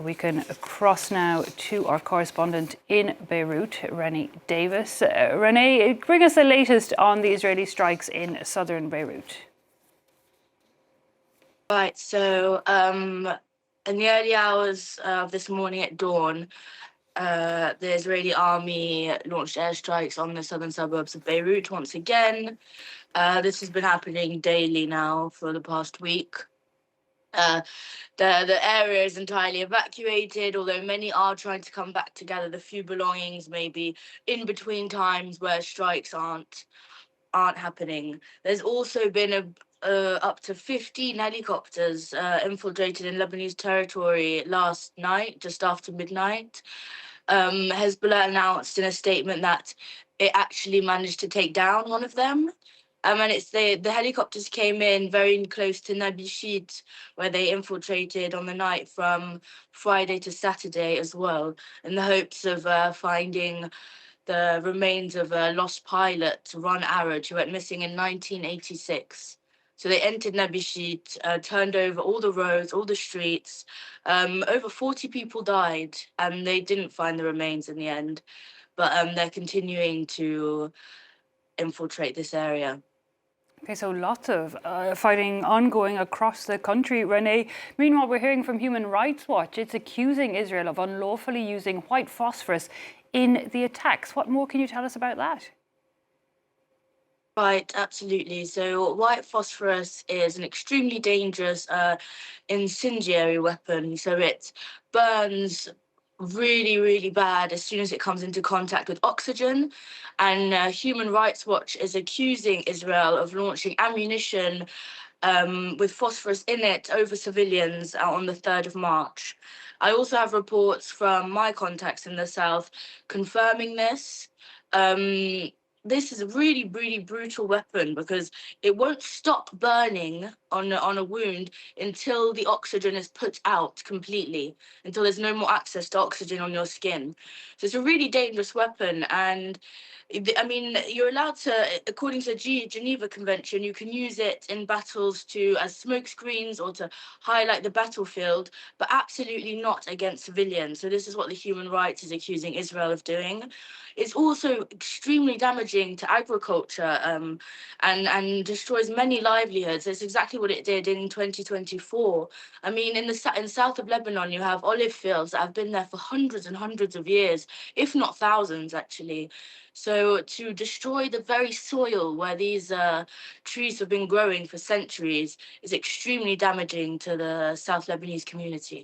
We can cross now to our correspondent in Beirut, Renée Davis. Renée, bring us the latest on the Israeli strikes in southern Beirut. Right, so in the early hours of this morning at dawn, the Israeli army launched airstrikes on the southern suburbs of Beirut once again. This has been happening daily now for the past week. The area is entirely evacuated, although many are trying to come back to gather the few belongings, maybe in between times where strikes aren't happening. There's also been up to 15 helicopters infiltrated in Lebanese territory last night, just after midnight. Hezbollah announced in a statement that it actually managed to take down one of them. And it's the helicopters came in very close to Nabishit, where they infiltrated on the night from Friday to Saturday as well, in the hopes of finding the remains of a lost pilot, Ron Arad, who went missing in 1986. So they entered Nabishit, turned over all the roads, all the streets. Over 40 people died, and they didn't find the remains in the end. But they're continuing to infiltrate this area. Okay, so lots of fighting ongoing across the country, Renée. Meanwhile, we're hearing from Human Rights Watch. It's accusing Israel of unlawfully using white phosphorus in the attacks. What more can you tell us about that? Right, absolutely. So white phosphorus is an extremely dangerous incendiary weapon. So it burns really, really bad as soon as it comes into contact with oxygen. And Human Rights Watch is accusing Israel of launching ammunition with phosphorus in it over civilians on the 3rd of March. I also have reports from my contacts in the south confirming this. This is a really, really brutal weapon because it won't stop burning on a wound until the oxygen is put out completely, until there's no more access to oxygen on your skin. So it's a really dangerous weapon. And I mean, you're allowed to, according to the Geneva Convention, you can use it in battles as smoke screens or to highlight the battlefield, but absolutely not against civilians. So this is what the human rights is accusing Israel of doing. It's also extremely damaging to agriculture and destroys many livelihoods. It's exactly what it did in 2024. I mean, in south of Lebanon, you have olive fields that have been there for hundreds and hundreds of years, if not thousands, actually. So to destroy the very soil where these trees have been growing for centuries is extremely damaging to the South Lebanese community.